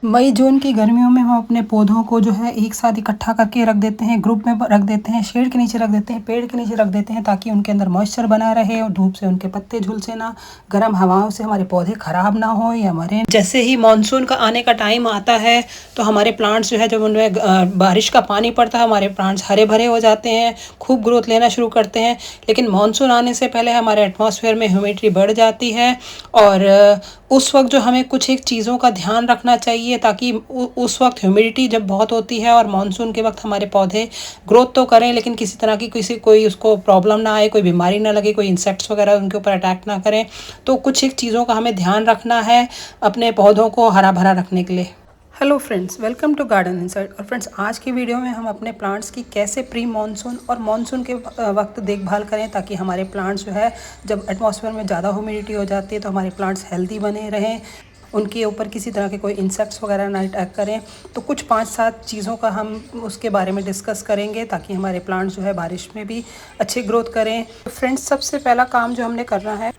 मई जून की गर्मियों में हम अपने पौधों को जो है एक साथ इकट्ठा करके रख देते हैं, ग्रुप में रख देते हैं, शेड के नीचे रख देते हैं, पेड़ के नीचे रख देते हैं ताकि उनके अंदर मॉइस्चर बना रहे और धूप से उनके पत्ते झुलसे ना, गर्म हवाओं से हमारे पौधे खराब ना हो या मरे। जैसे ही मानसून का आने का टाइम आता है तो हमारे प्लांट्स जो है, जब उनमें बारिश का पानी पड़ता है, हमारे प्लांट्स हरे भरे हो जाते हैं, खूब ग्रोथ लेना शुरू करते हैं। लेकिन मानसून आने से पहले हमारे एटमॉस्फेयर में ह्यूमिडिटी बढ़ जाती है और उस वक्त जो हमें कुछ एक चीज़ों का ध्यान रखना चाहिए ताकि उस वक्त ह्यूमिडिटी जब बहुत होती है और मानसून के वक्त हमारे पौधे ग्रोथ तो करें लेकिन किसी तरह की कोई उसको प्रॉब्लम ना आए, कोई बीमारी ना लगे, कोई इंसेक्ट्स वगैरह उनके ऊपर अटैक ना करें। तो कुछ एक चीज़ों का हमें ध्यान रखना है अपने पौधों को हरा भरा रखने के लिए। Hello friends, welcome to garden inside. और फ्रेंड्स, आज की वीडियो में हम अपने प्लांट्स की कैसे प्री मानसून और मानसून के वक्त देखभाल करें ताकि हमारे प्लांट्स जो है, जब एटमॉस्फेयर में ज़्यादा ह्यूमिडिटी हो जाती है तो हमारे प्लांट्स हेल्दी बने रहें, उनके ऊपर किसी तरह के कोई इंसेक्ट्स वगैरह ना अटैक करें। तो कुछ 5-7 चीज़ों का हम उसके बारे में डिस्कस करेंगे ताकि हमारे प्लांट्स जो है बारिश में भी अच्छे ग्रोथ करें। तो फ्रेंड्स, सबसे पहला काम जो हमने करना है,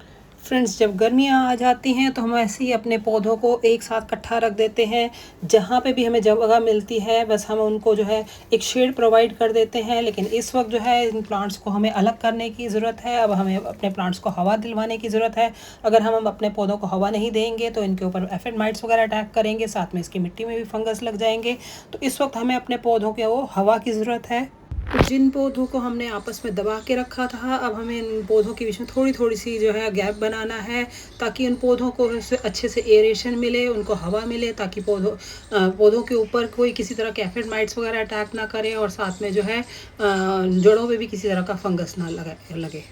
फ्रेंड्स, जब गर्मियाँ आ जाती हैं तो हम ऐसे ही अपने पौधों को एक साथ इकट्ठा रख देते हैं। जहाँ पे भी हमें जगह मिलती है बस हम उनको जो है एक शेड प्रोवाइड कर देते हैं। लेकिन इस वक्त जो है इन प्लांट्स को हमें अलग करने की ज़रूरत है। अब हमें अपने प्लांट्स को हवा दिलवाने की ज़रूरत है। अगर हम अपने पौधों को हवा नहीं देंगे तो इनके ऊपर एफिड माइट्स वगैरह अटैक करेंगे, साथ में इसकी मिट्टी में भी फंगस लग जाएंगे। तो इस वक्त हमें अपने पौधों के वो हवा की ज़रूरत है। तो जिन पौधों को हमने आपस में दबा के रखा था, अब हमें इन पौधों के बीच में थोड़ी थोड़ी सी जो है गैप बनाना है ताकि उन पौधों को अच्छे से एरेशन मिले, उनको हवा मिले, ताकि पौधों के ऊपर कोई किसी तरह के एफिड माइट्स वगैरह अटैक ना करें और साथ में जो है जड़ों में भी किसी तरह का फंगस ना लगे।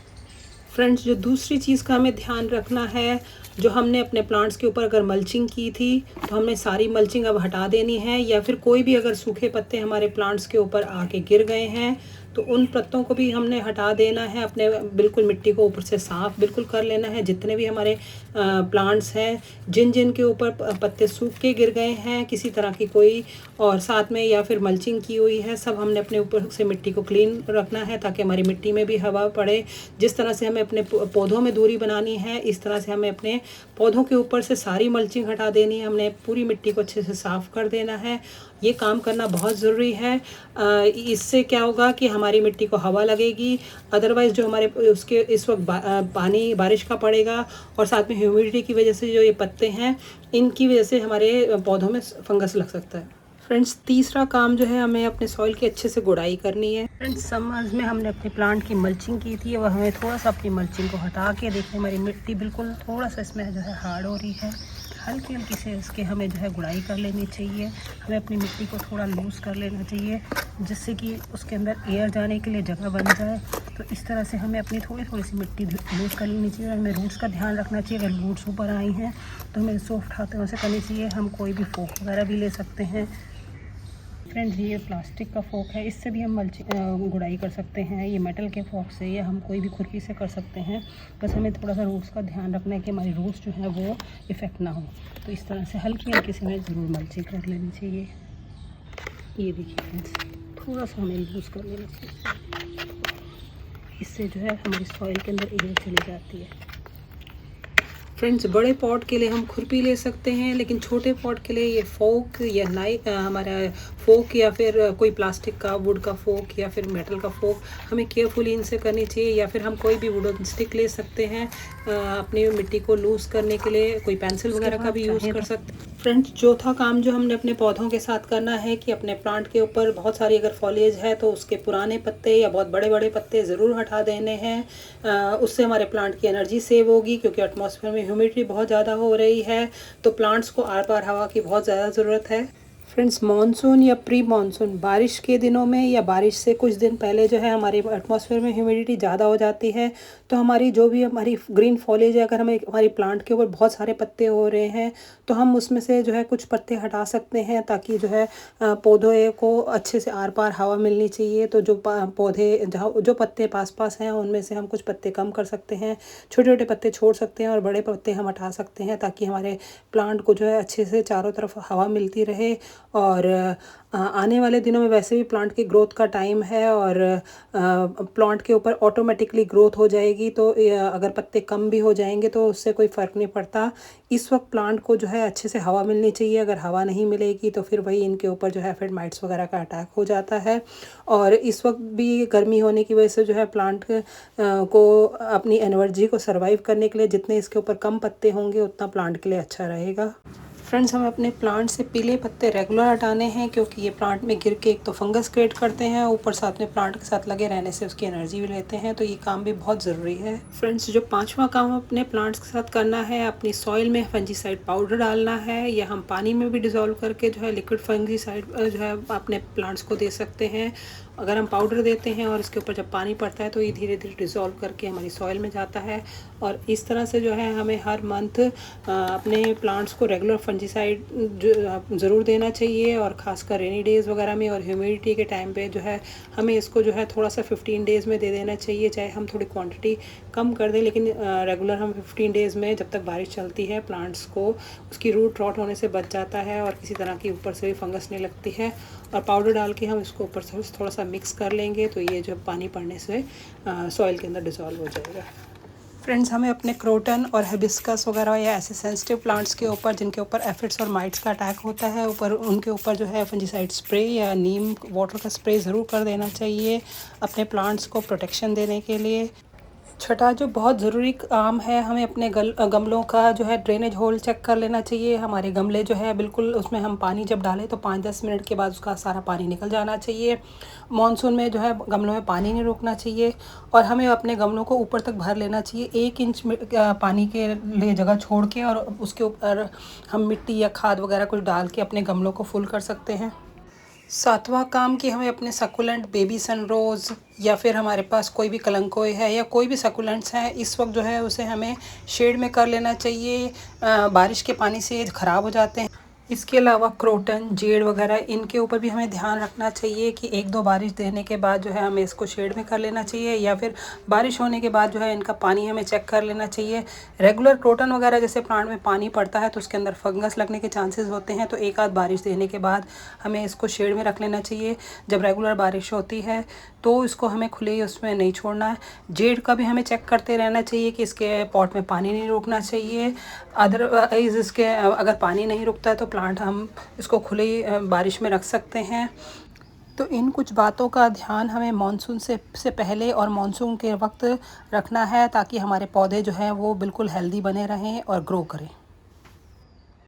फ्रेंड्स, जो दूसरी चीज़ का हमें ध्यान रखना है, जो हमने अपने प्लांट्स के ऊपर अगर मल्चिंग की थी तो हमने सारी मल्चिंग अब हटा देनी है, या फिर कोई भी अगर सूखे पत्ते हमारे प्लांट्स के ऊपर आके गिर गए हैं तो उन पत्तों को भी हमने हटा देना है। अपने बिल्कुल मिट्टी को ऊपर से साफ़ बिल्कुल कर लेना है। जितने भी हमारे प्लांट्स हैं, जिन जिन के ऊपर पत्ते सूख के गिर गए हैं किसी तरह की कोई, और साथ में या फिर मल्चिंग की हुई है, सब हमने अपने ऊपर से मिट्टी को क्लीन रखना है ताकि हमारी मिट्टी में भी हवा पड़े। जिस तरह से हमें अपने पौधों में दूरी बनानी है, इस तरह से हमें अपने पौधों के ऊपर से सारी मल्चिंग हटा देनी है। हमने पूरी मिट्टी को अच्छे से साफ़ कर देना है। ये काम करना बहुत ज़रूरी है। इससे क्या होगा कि हमारी मिट्टी को हवा लगेगी। अदरवाइज़ जो हमारे उसके इस वक्त पानी बारिश का पड़ेगा और साथ में ह्यूमिडिटी की वजह से जो ये पत्ते हैं, इनकी वजह से हमारे पौधों में फंगस लग सकता है। फ्रेंड्स, तीसरा काम जो है, हमें अपने सॉइल की अच्छे से गुड़ाई करनी है। फ्रेंड्स, समर्स में हमने अपने प्लांट की मल्चिंग की थी, वह हमें थोड़ा सा अपनी मल्चिंग को हटा के देखिए हमारी मिट्टी बिल्कुल थोड़ा सा इसमें जो है हार्ड हो रही है। हल्की हल्की से इसके हमें जो है गुड़ाई कर लेनी चाहिए। हमें अपनी मिट्टी को थोड़ा लूज़ कर लेना चाहिए जिससे कि उसके अंदर एयर जाने के लिए जगह बन जाए। तो इस तरह से हमें अपनी थोड़ी थोड़ी सी मिट्टी लूज़ कर लेनी चाहिए। हमें रूट्स का ध्यान रखना चाहिए। अगर रूट्स ऊपर आई हैं तो हमें सॉफ्ट हाथों से करनी चाहिए। हम कोई भी फोक वगैरह भी ले सकते हैं। फ्रेंड्स, ये प्लास्टिक का फोक है, इससे भी हम गुड़ाई कर सकते हैं। ये मेटल के फोक से या हम कोई भी खुरपी से कर सकते हैं। बस हमें थोड़ा सा रूट्स का ध्यान रखना है कि हमारी रूट्स जो है वो इफ़ेक्ट ना हो। तो इस तरह से हल्की हल्की से हमें ज़रूर मल्चिंग कर लेनी चाहिए। ये देखिए फ्रेंड्स, थोड़ा सा हमें लूज़ कर लेना चाहिए। इससे जो है हमारी सॉइल के अंदर एयर चली जाती है। फ्रेंड्स, बड़े पॉट के लिए हम खुरपी ले सकते हैं, लेकिन छोटे पॉट के लिए ये फोक या हमारा फोक या फिर कोई प्लास्टिक का, वुड का फोक या फिर मेटल का फोक हमें केयरफुली इनसे करनी चाहिए। या फिर हम कोई भी वुडन स्टिक ले सकते हैं अपनी मिट्टी को लूज़ करने के लिए। कोई पेंसिल वगैरह का भी यूज़ कर सकते हैं। फ्रेंड्स, चौथा काम जो हमने अपने पौधों के साथ करना है कि अपने प्लांट के ऊपर बहुत सारी अगर फॉलिएज है तो उसके पुराने पत्ते या बहुत बड़े बड़े पत्ते ज़रूर हटा देने हैं। उससे हमारे प्लांट की एनर्जी सेव होगी, क्योंकि एटमॉस्फेयर में ह्यूमिडिटी बहुत ज़्यादा हो रही है तो प्लांट्स को आर पार हवा की बहुत ज़्यादा ज़रूरत है। फ्रेंड्स, मानसून या प्री मानसून बारिश के दिनों में या बारिश से कुछ दिन पहले जो है हमारे एटमॉस्फेयर में ह्यूमिडिटी ज़्यादा हो जाती है। तो हमारी जो भी हमारी ग्रीन फॉलेज है, अगर हमें हमारी प्लांट के ऊपर बहुत सारे पत्ते हो रहे हैं तो हम उसमें से जो है कुछ पत्ते हटा सकते हैं ताकि जो है पौधे को अच्छे से आर पार हवा मिलनी चाहिए। तो जो पौधे जहाँ जो पत्ते पास पास हैं उनमें से हम कुछ पत्ते कम कर सकते हैं, छोटे छोटे पत्ते छोड़ सकते हैं और बड़े पत्ते हम हटा सकते हैं ताकि हमारे प्लांट को जो है अच्छे से चारों तरफ हवा मिलती रहे और आने वाले दिनों में वैसे भी प्लांट की ग्रोथ का टाइम है और प्लांट के ऊपर ऑटोमेटिकली ग्रोथ हो जाएगी। तो अगर पत्ते कम भी हो जाएंगे तो उससे कोई फ़र्क नहीं पड़ता। इस वक्त प्लांट को जो है अच्छे से हवा मिलनी चाहिए। अगर हवा नहीं मिलेगी तो फिर वही इनके ऊपर जो है एफिड माइट्स वगैरह का अटैक हो जाता है। और इस वक्त भी गर्मी होने की वजह से जो है प्लांट को अपनी एनर्जी को सर्वाइव करने के लिए जितने इसके ऊपर कम पत्ते होंगे उतना प्लांट के लिए अच्छा रहेगा। फ्रेंड्स, हमें अपने प्लांट से पीले पत्ते रेगुलर हटाने हैं क्योंकि ये प्लांट में गिर के एक तो फंगस क्रिएट करते हैं, ऊपर साथ में प्लांट के साथ लगे रहने से उसकी एनर्जी भी लेते हैं। तो ये काम भी बहुत ज़रूरी है। फ्रेंड्स, जो पांचवा काम अपने प्लांट्स के साथ करना है, अपनी सॉइल में फंजीसाइड पाउडर डालना है या हम पानी में भी डिज़ोल्व करके जो है लिक्विड फंजीसाइड जो है अपने प्लांट्स को दे सकते हैं। अगर हम पाउडर देते हैं और इसके ऊपर जब पानी पड़ता है तो ये धीरे धीरे डिज़ोल्व करके हमारी सॉइल में जाता है। और इस तरह से जो है हमें हर मंथ अपने प्लांट्स को रेगुलर फंजीसाइड ज़रूर देना चाहिए। और ख़ासकर रेनी डेज़ वगैरह में और ह्यूमिडिटी के टाइम पे जो है हमें इसको जो है थोड़ा सा 15 डेज़ में दे देना चाहिए। चाहे हम थोड़ी क्वांटिटी कम कर दें लेकिन रेगुलर हम 15 डेज़ में, जब तक बारिश चलती है, प्लांट्स को उसकी रूट रॉट होने से बच जाता है और किसी तरह की ऊपर से भी फंगस नहीं लगती है। और पाउडर डाल के हम इसको ऊपर से थोड़ा सा मिक्स कर लेंगे तो ये जो पानी पड़ने से सॉइल के अंदर डिज़ोल्व हो जाएगा। फ्रेंड्स, हमें अपने क्रोटन और हिबिस्कस वगैरह या ऐसे सेंसिटिव प्लांट्स के ऊपर जिनके ऊपर एफिड्स और माइट्स का अटैक होता है ऊपर उनके ऊपर जो है फंजीसाइड स्प्रे या नीम वाटर का स्प्रे ज़रूर कर देना चाहिए अपने प्लांट्स को प्रोटेक्शन देने के लिए। छठा जो बहुत ज़रूरी काम है, हमें अपने गमलों का जो है ड्रेनेज होल चेक कर लेना चाहिए। हमारे गमले जो है बिल्कुल उसमें हम पानी जब डालें तो 5-10 मिनट के बाद उसका सारा पानी निकल जाना चाहिए। मॉनसून में जो है गमलों में पानी नहीं रुकना चाहिए और हमें अपने गमलों को ऊपर तक भर लेना चाहिए। 1 इंच पानी के लिए जगह छोड़ के और उसके ऊपर हम मिट्टी या खाद वगैरह कुछ डाल के अपने गमलों को फुल कर सकते हैं। सातवां काम कि हमें अपने सकुलेंट बेबी सनरोज़ या फिर हमारे पास कोई भी कलंकोई है या कोई भी सकुलेंट्स हैं इस वक्त जो है उसे हमें शेड में कर लेना चाहिए। बारिश के पानी से ख़राब हो जाते हैं। इसके अलावा क्रोटन, जेड वगैरह इनके ऊपर भी हमें ध्यान रखना चाहिए कि 1-2 बारिश देने के बाद जो है हमें इसको शेड में कर लेना चाहिए या फिर बारिश होने के बाद जो है इनका पानी हमें चेक कर लेना चाहिए। रेगुलर क्रोटन वगैरह जैसे प्लांट में पानी पड़ता है तो उसके अंदर फंगस लगने के चांसेस होते हैं, तो 1-आध बारिश देने के बाद हमें इसको शेड में रख लेना चाहिए। जब रेगुलर बारिश होती है तो इसको हमें खुले उसमें नहीं छोड़ना है। जेड का भी हमें चेक करते रहना चाहिए कि इसके पॉट में पानी नहीं रुकना चाहिए। अदरवाइज़ इसके अगर पानी नहीं रुकता है तो प्लांट हम इसको खुले बारिश में रख सकते हैं। तो इन कुछ बातों का ध्यान हमें मानसून से पहले और मानसून के वक्त रखना है ताकि हमारे पौधे जो हैं वो बिल्कुल हेल्दी बने रहें और ग्रो करें।